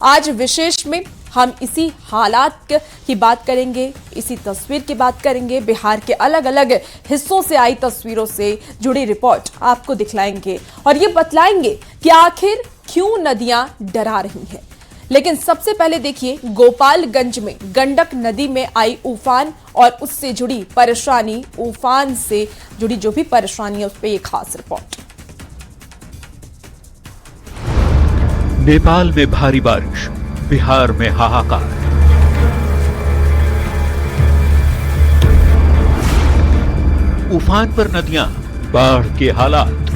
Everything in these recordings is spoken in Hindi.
आज विशेष में हम इसी हालात की बात करेंगे, इसी तस्वीर की बात करेंगे। बिहार के अलग अलग हिस्सों से आई तस्वीरों से जुड़ी रिपोर्ट आपको दिखलाएंगे और ये बतलाएंगे कि आखिर क्यों नदियां डरा रही हैं। लेकिन सबसे पहले देखिए गोपालगंज में गंडक नदी में आई उफान और उससे जुड़ी परेशानी, उफान से जुड़ी जो भी परेशानी है उस पर एक खास रिपोर्ट। नेपाल में भारी बारिश, बिहार में हाहाकार। उफान पर नदियां, बाढ़ के हालात।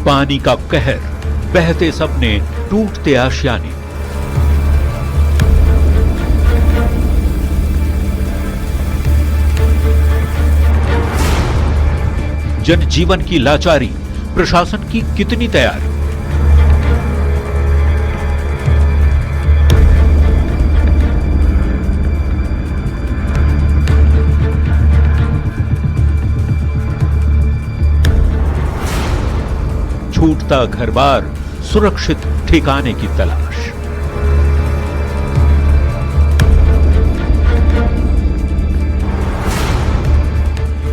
पानी का कहर, बहते सपने, टूटते आशियाने। जनजीवन की लाचारी, प्रशासन की कितनी तैयारी। छूटता घर-बार, सुरक्षित ठिकाने की तलाश।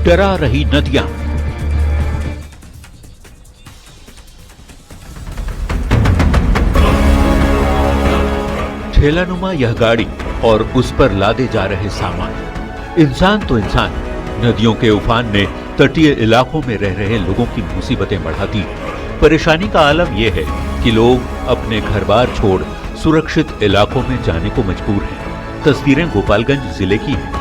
डरा रही नदियां। ठेलानुमा यह गाड़ी और उस पर लादे जा रहे सामान। इंसान तो इंसान, नदियों के उफान ने तटीय इलाकों में रह रहे लोगों की मुसीबतें बढ़ा दी। परेशानी का आलम यह है कि लोग अपने घर-बार छोड़ सुरक्षित इलाकों में जाने को मजबूर हैं। तस्वीरें गोपालगंज जिले की हैं।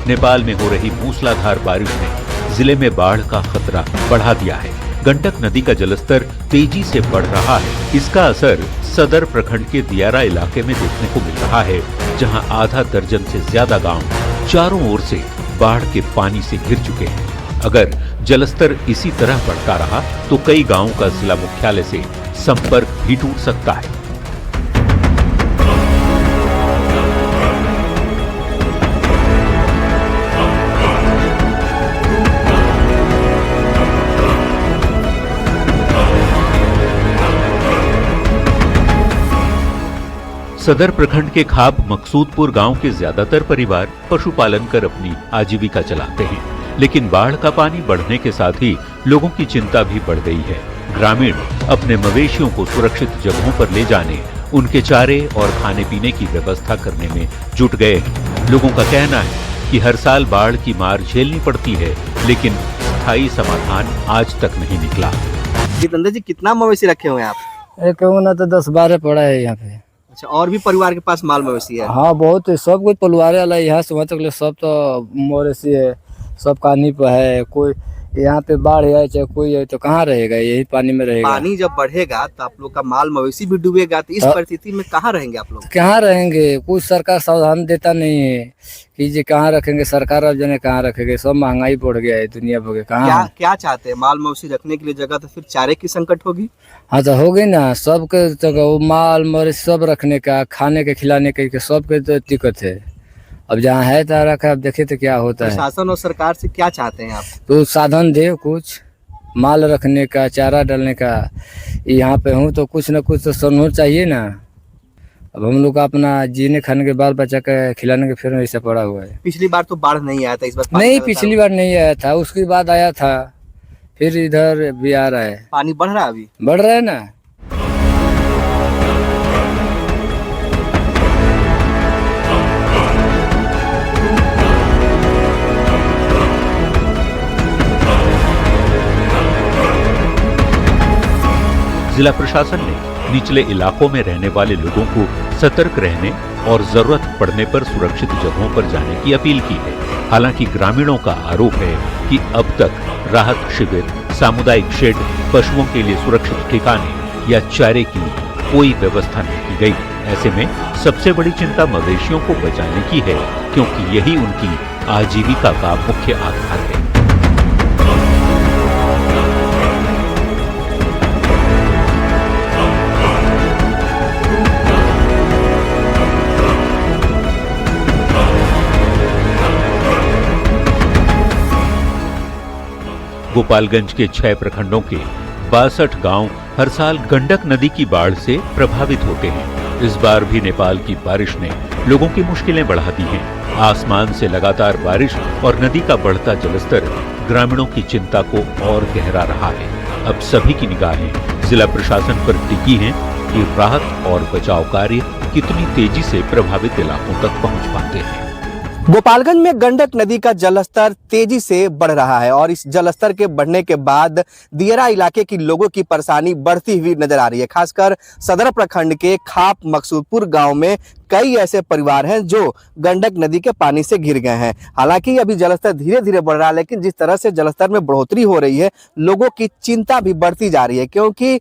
नेपाल में हो रही मूसलाधार बारिश ने जिले में बाढ़ का खतरा बढ़ा दिया है। गंडक नदी का जलस्तर तेजी से बढ़ रहा है। इसका असर सदर प्रखंड के दियारा इलाके में देखने को मिल रहा है, जहां आधा दर्जन से ज्यादा गांव चारों ओर से बाढ़ के पानी से घिर चुके हैं। अगर जलस्तर इसी तरह बढ़ता रहा तो कई गांवों का जिला मुख्यालय से संपर्क भी टूट सकता है। सदर प्रखंड के खाप मकसूदपुर गांव के ज्यादातर परिवार पशुपालन कर अपनी आजीविका चलाते हैं, लेकिन बाढ़ का पानी बढ़ने के साथ ही लोगों की चिंता भी बढ़ गई है। ग्रामीण अपने मवेशियों को सुरक्षित जगहों पर ले जाने, उनके चारे और खाने पीने की व्यवस्था करने में जुट गए हैं। लोगों का कहना है कि हर साल बाढ़ की मार झेलनी पड़ती है, लेकिन स्थायी समाधान आज तक नहीं निकला। जी कितना मवेशी रखे हुए हैं आप? एक ना तो 10-12 पड़ा है यहाँ पे। अच्छा, और भी परिवार के पास माल मवेशी है? हाँ बहुत है, सब कुछ परिवार वाला यहाँ से वहाँ तक सब तो मवेशी है, सब कहानी पे है। कोई यहाँ पे बाढ़ है चाहे कोई है तो कहाँ रहेगा, यही पानी में रहेगा। पानी जब बढ़ेगा तो आप लोग का माल मवेशी भी डूबेगा, तो इस परिस्थिति में कहाँ रहेंगे आप लोग? कहाँ रहेंगे, कुछ सरकार सावधान देता नहीं है कि ये कहाँ रखेंगे। सरकार अब जाने कहाँ रखेंगे, सब महंगाई बढ़ गया है दुनिया भर के। कहाँ क्या चाहते हैं? माल मवेशी रखने के लिए जगह, तो फिर चारे की संकट होगी। हाँ तो हो गई ना, सबके तो माल मवेशी सब रखने का, खाने के खिलाने के सबके तो दिक्कत है। अब जहाँ है तो रखा, अब देखे तो क्या होता है। प्रशासन और सरकार से क्या चाहते हैं आप? तो साधन दे, कुछ माल रखने का, चारा डालने का। यहाँ पे हूँ तो कुछ न कुछ तो सुनना चाहिए ना। अब हम लोग का अपना जीने खाने के बाल बच्चा के खिलाने के फिर ऐसा पड़ा हुआ है। पिछली बार तो बाढ़ नहीं आया था, इस बार नहीं, पिछली बार नहीं आया था, उसके बाद आया था, फिर इधर भी आ रहा है। पानी बढ़ रहा है, अभी बढ़ रहा है ना। जिला प्रशासन ने निचले इलाकों में रहने वाले लोगों को सतर्क रहने और जरूरत पड़ने पर सुरक्षित जगहों पर जाने की अपील की है। हालांकि ग्रामीणों का आरोप है कि अब तक राहत शिविर, सामुदायिक शेड, पशुओं के लिए सुरक्षित ठिकाने या चारे की कोई व्यवस्था नहीं की गई। ऐसे में सबसे बड़ी चिंता मवेशियों को बचाने की है, क्योंकि यही उनकी आजीविका का मुख्य आधार है। गोपालगंज के 6 प्रखंडों के 62 गांव हर साल गंडक नदी की बाढ़ से प्रभावित होते हैं। इस बार भी नेपाल की बारिश ने लोगों की मुश्किलें बढ़ा दी हैं। आसमान से लगातार बारिश और नदी का बढ़ता जलस्तर ग्रामीणों की चिंता को और गहरा रहा है। अब सभी की निगाहें जिला प्रशासन पर टिकी हैं कि राहत और बचाव कार्य कितनी तेजी से प्रभावित इलाकों तक पहुंच पाते हैं। गोपालगंज में गंडक नदी का जलस्तर तेजी से बढ़ रहा है और इस जलस्तर के बढ़ने के बाद दियरा इलाके की लोगों की परेशानी बढ़ती हुई नजर आ रही है। खासकर सदर प्रखंड के खाप मकसूदपुर गांव में कई ऐसे परिवार हैं जो गंडक नदी के पानी से घिर गए हैं। हालांकि अभी जलस्तर धीरे धीरे बढ़ रहा है, लेकिन जिस तरह से जलस्तर में बढ़ोतरी हो रही है, लोगों की चिंता भी बढ़ती जा रही है, क्योंकि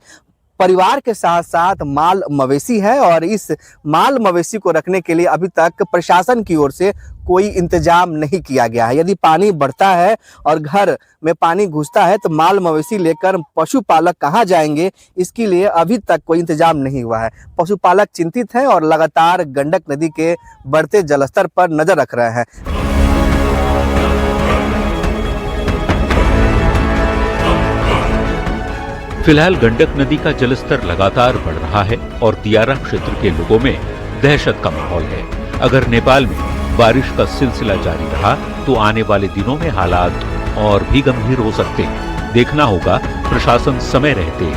परिवार के साथ साथ माल मवेशी है और इस माल मवेशी को रखने के लिए अभी तक प्रशासन की ओर से कोई इंतजाम नहीं किया गया है। यदि पानी बढ़ता है और घर में पानी घुसता है तो माल मवेशी लेकर पशुपालक कहाँ जाएंगे, इसके लिए अभी तक कोई इंतजाम नहीं हुआ है। पशुपालक चिंतित हैं और लगातार गंडक नदी के बढ़ते जलस्तर पर नजर रख रहे हैं। फिलहाल गंडक नदी का जलस्तर लगातार बढ़ रहा है और दियारा क्षेत्र के लोगों में दहशत का माहौल है। अगर नेपाल में बारिश का सिलसिला जारी रहा तो आने वाले दिनों में हालात और भी गंभीर हो सकते हैं। देखना होगा प्रशासन समय रहते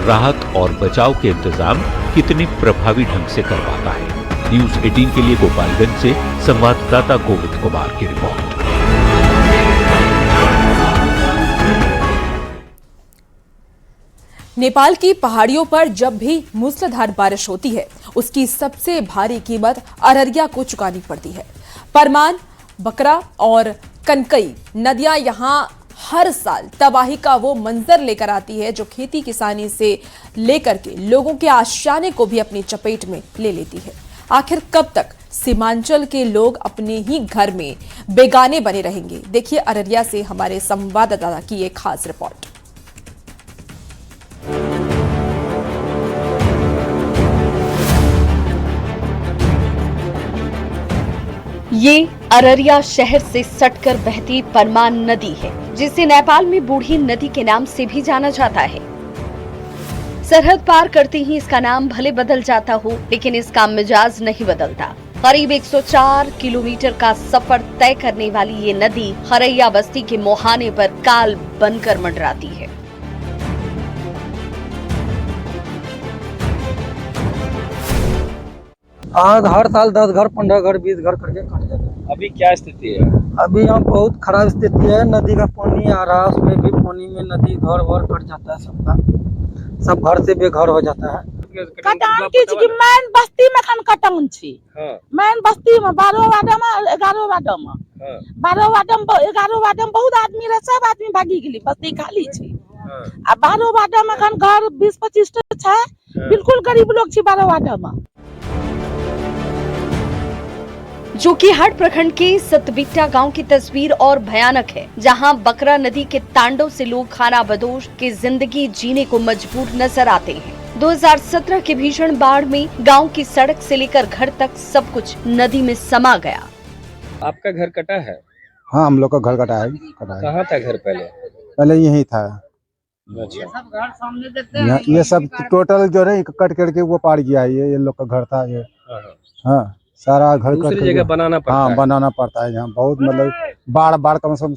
राहत और बचाव के इंतजाम कितनी प्रभावी ढंग से कर पाता है। न्यूज 18 के लिए गोपालगंज से संवाददाता गोविंद कुमार की रिपोर्ट। नेपाल की पहाड़ियों पर जब भी मूसलाधार बारिश होती है, उसकी सबसे भारी कीमत अररिया को चुकानी पड़ती है। परमान, बकरा और कनकई नदियां यहां हर साल तबाही का वो मंजर लेकर आती है जो खेती किसानी से लेकर के लोगों के आशियाने को भी अपनी चपेट में ले लेती है। आखिर कब तक सीमांचल के लोग अपने ही घर में बेगाने बने रहेंगे? देखिए अररिया से हमारे संवाददाता की एक खास रिपोर्ट। ये अररिया शहर से सटकर बहती परमान नदी है, जिसे नेपाल में बूढ़ी नदी के नाम से भी जाना जाता है। सरहद पार करते ही इसका नाम भले बदल जाता हो, लेकिन इसका मिजाज नहीं बदलता। करीब 104 किलोमीटर का सफर तय करने वाली ये नदी खरैया बस्ती के मुहाने पर काल बनकर मंडराती है। हर साल 10 घर 15 घर 20 घर करके कट जाता है। अभी क्या स्थिति है? अभी यहाँ बहुत खराब स्थिति है। नदी का पानी आ रहा है, उसमें भी पानी में नदी घर वर कट जाता है, सबका सब घर से बेघर हो जाता है। कटान की मैन बस्ती में खन कटान छी। मैन बस्ती में 12 वार्ड में 11 वार्ड में 12 वार्ड में 11 वार्ड में बहुत आदमी रहे, सब आदमी भागी गेली, बस्ती खाली छी। आ 12 वार्ड में खन घर 20-25 टा है, बिल्कुल गरीब लोग छी 12 वार्ड में। जोकीहाट प्रखंड के सतबिट्टा गांव की तस्वीर और भयानक है, जहां बकरा नदी के तांडव से लोग खानाबदोश की जिंदगी जीने को मजबूर नजर आते हैं। 2017 के भीषण बाढ़ में गांव की सड़क से लेकर घर तक सब कुछ नदी में समा गया। आपका घर कटा है? हाँ, हम लोग का घर कटा है। कहाँ था घर पहले? पहले यही था। अच्छा, ये सब टोटल जो है कट करके वो पार गया है। ये लोग का घर था ये। हाँ, सारा घर दूसरी जगह बनाना पड़ता है। हाँ, बनाना पड़ता है। यहाँ बहुत मतलब बाढ़ कम से कम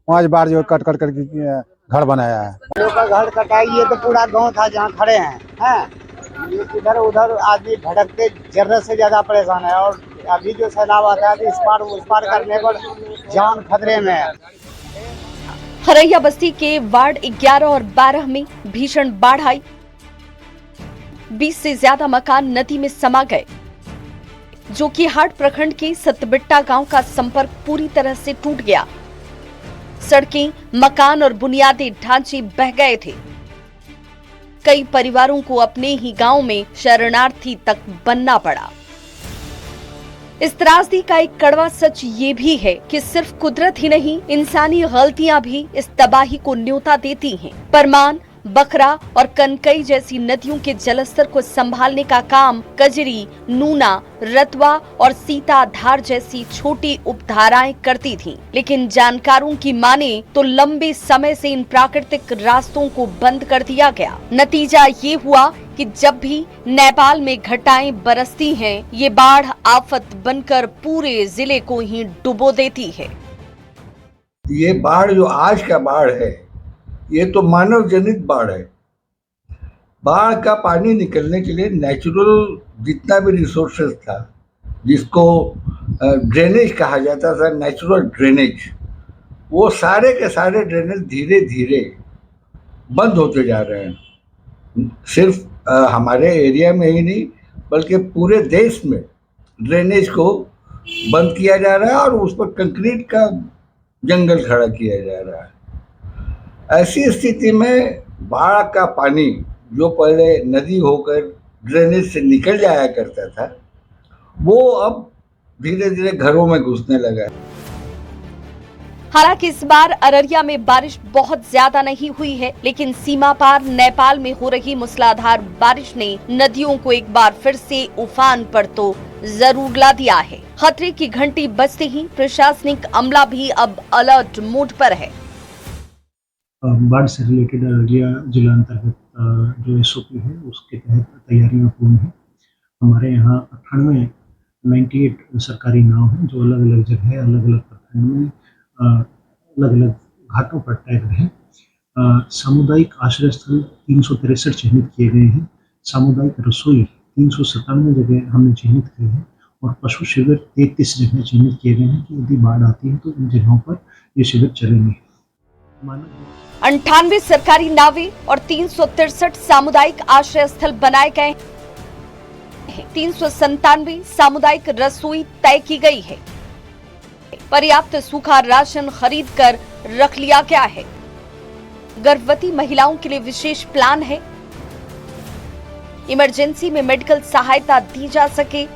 5 बार जो कट करके घर बनाया है। लोग का घर कटाइए तो पूरा गांव था जहाँ खड़े हैं, इधर उधर आदमी भटकते जरूरत से ज्यादा परेशान है। और अभी जो सैलाब आता है तो इस पार उस पार करने पर जान खतरे में है। खरैया बस्ती के वार्ड 11 और 12 में भीषण बाढ़ आई। 20 से ज्यादा मकान नदी में समा गए। जोकीहाट प्रखंड के सतबिट्टा गांव का संपर्क पूरी तरह से टूट गया। सड़कें, मकान और बुनियादी ढांचे बह गए थे। कई परिवारों को अपने ही गांव में शरणार्थी तक बनना पड़ा। इस त्रासदी का एक कड़वा सच ये भी है कि सिर्फ कुदरत ही नहीं, इंसानी गलतियां भी इस तबाही को न्योता देती हैं। परमान, बकरा और कनकई जैसी नदियों के जलस्तर को संभालने का काम कजरी, नूना, रतवा और सीताधार जैसी छोटी उपधाराएं करती थीं। लेकिन जानकारों की माने तो लंबे समय से इन प्राकृतिक रास्तों को बंद कर दिया गया। नतीजा ये हुआ कि जब भी नेपाल में घटाएं बरसती हैं, ये बाढ़ आफत बनकर पूरे जिले को ही डुबो देती है। ये बाढ़ जो आज का बाढ़ है, ये तो मानव जनित बाढ़ है। बाढ़ का पानी निकलने के लिए नेचुरल जितना भी रिसोर्सेज था, जिसको ड्रेनेज कहा जाता था, नेचुरल ड्रेनेज, वो सारे के सारे ड्रेनेज धीरे धीरे बंद होते जा रहे हैं। सिर्फ हमारे एरिया में ही नहीं बल्कि पूरे देश में ड्रेनेज को बंद किया जा रहा है और उस पर कंक्रीट का जंगल खड़ा किया जा रहा है। ऐसी स्थिति में बाढ़ का पानी जो पहले नदी होकर ड्रेनेज से निकल जाया करता था, वो अब धीरे धीरे घरों में घुसने लगा है। हालांकि इस बार अररिया में बारिश बहुत ज्यादा नहीं हुई है, लेकिन सीमा पार नेपाल में हो रही मूसलाधार बारिश ने नदियों को एक बार फिर से उफान पर तो जरूर ला दिया है। खतरे की घंटी बजते ही प्रशासनिक अमला भी अब अलर्ट मोड पर है। बाढ़ से रिलेटेड अररिया जिला अंतर्गत जो SOP है उसके तहत तैयारियां पूर्ण है। हमारे यहाँ 98 सरकारी नाव हैं जो अलग अलग जगह, अलग अलग प्रखंड में, अलग अलग घाटों पर टैग हैं। सामुदायिक आश्रय स्थल 363 चिन्हित किए गए हैं। सामुदायिक रसोई 397 जगह हमने चिन्हित किए हैं और पशु शिविर 33 जगह चिन्हित किए गए हैं कि यदि बाढ़ आती है तो इन जगहों पर ये शिविर चलेंगे। 98 सरकारी नावें और 363 सामुदायिक आश्रय स्थल बनाए गए। 397 सामुदायिक रसोई तय की गई है। पर्याप्त सूखा राशन खरीद कर रख लिया गया है। गर्भवती महिलाओं के लिए विशेष प्लान है। इमरजेंसी में मेडिकल सहायता दी जा सके।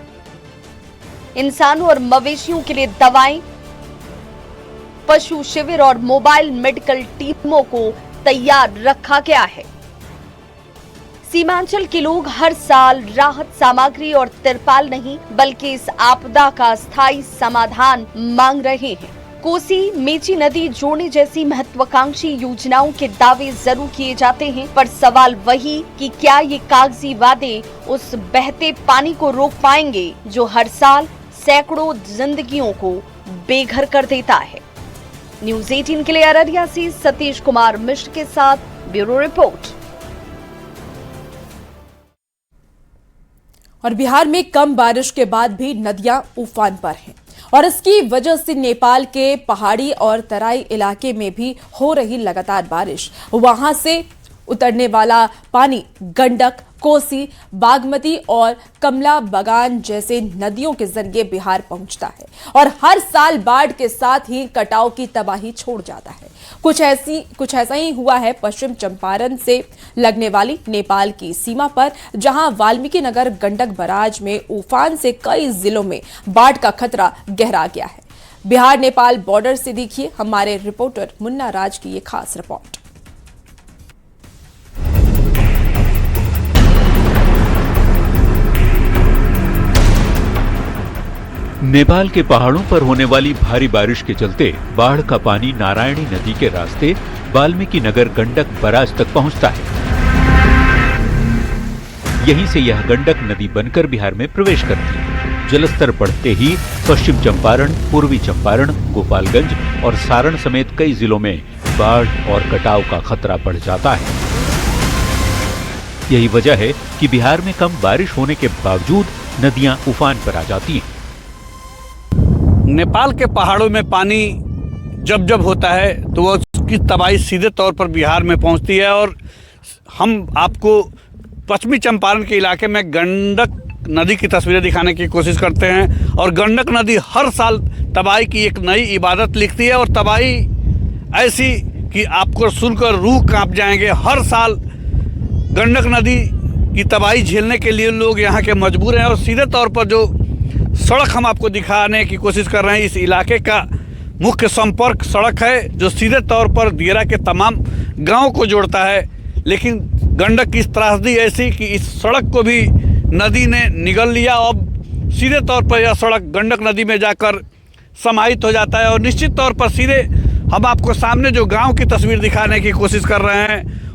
इंसानों और मवेशियों के लिए दवाएं, पशु शिविर और मोबाइल मेडिकल टीमों को तैयार रखा गया है। सीमांचल के लोग हर साल राहत सामग्री और तिरपाल नहीं बल्कि इस आपदा का स्थायी समाधान मांग रहे हैं। कोसी मेची नदी जोड़ने जैसी महत्वाकांक्षी योजनाओं के दावे जरूर किए जाते हैं, पर सवाल वही कि क्या ये कागजी वादे उस बहते पानी को रोक पाएंगे जो हर साल सैकड़ों जिंदगियों को बेघर कर देता है। न्यूज़ 18 के लिए अररिया से सतीश कुमार मिश्र के साथ ब्यूरो रिपोर्ट। और बिहार में कम बारिश के बाद भी नदियां उफान पर हैं और इसकी वजह से नेपाल के पहाड़ी और तराई इलाके में भी हो रही लगातार बारिश, वहां से उतरने वाला पानी गंडक, कोसी, बागमती और कमला बगान जैसे नदियों के जरिए बिहार पहुंचता है और हर साल बाढ़ के साथ ही कटाव की तबाही छोड़ जाता है। कुछ ऐसा ही हुआ है पश्चिम चंपारण से लगने वाली नेपाल की सीमा पर, जहां वाल्मीकि नगर गंडक बराज में उफान से कई जिलों में बाढ़ का खतरा गहरा गया है। बिहार नेपाल बॉर्डर से देखिए हमारे रिपोर्टर मुन्ना राज की ये खास रिपोर्ट। नेपाल के पहाड़ों पर होने वाली भारी बारिश के चलते बाढ़ का पानी नारायणी नदी के रास्ते वाल्मीकि नगर गंडक बराज तक पहुंचता है। यहीं से यह गंडक नदी बनकर बिहार में प्रवेश करती है। जलस्तर बढ़ते ही पश्चिम चंपारण, पूर्वी चंपारण, गोपालगंज और सारण समेत कई जिलों में बाढ़ और कटाव का खतरा बढ़ जाता है। यही वजह है कि बिहार में कम बारिश होने के बावजूद नदियां उफान पर आ जाती हैं। नेपाल के पहाड़ों में पानी जब जब होता है तो वो उसकी तबाही सीधे तौर पर बिहार में पहुंचती है और हम आपको पश्चिमी चंपारण के इलाके में गंडक नदी की तस्वीरें दिखाने की कोशिश करते हैं। और गंडक नदी हर साल तबाही की एक नई इबादत लिखती है और तबाही ऐसी कि आपको सुनकर रूह कांप जाएंगे। हर साल गंडक नदी की तबाही झेलने के लिए लोग यहाँ के मजबूर हैं और सीधे तौर पर जो सड़क हम आपको दिखाने की कोशिश कर रहे हैं, इस इलाके का मुख्य संपर्क सड़क है जो सीधे तौर पर दियरा के तमाम गांव को जोड़ता है। लेकिन गंडक की त्रासदी ऐसी कि इस सड़क को भी नदी ने निगल लिया। अब सीधे तौर पर यह सड़क गंडक नदी में जाकर समाहित हो जाता है और निश्चित तौर पर सीधे हम आपको सामने जो गांव की तस्वीर दिखाने की कोशिश कर रहे हैं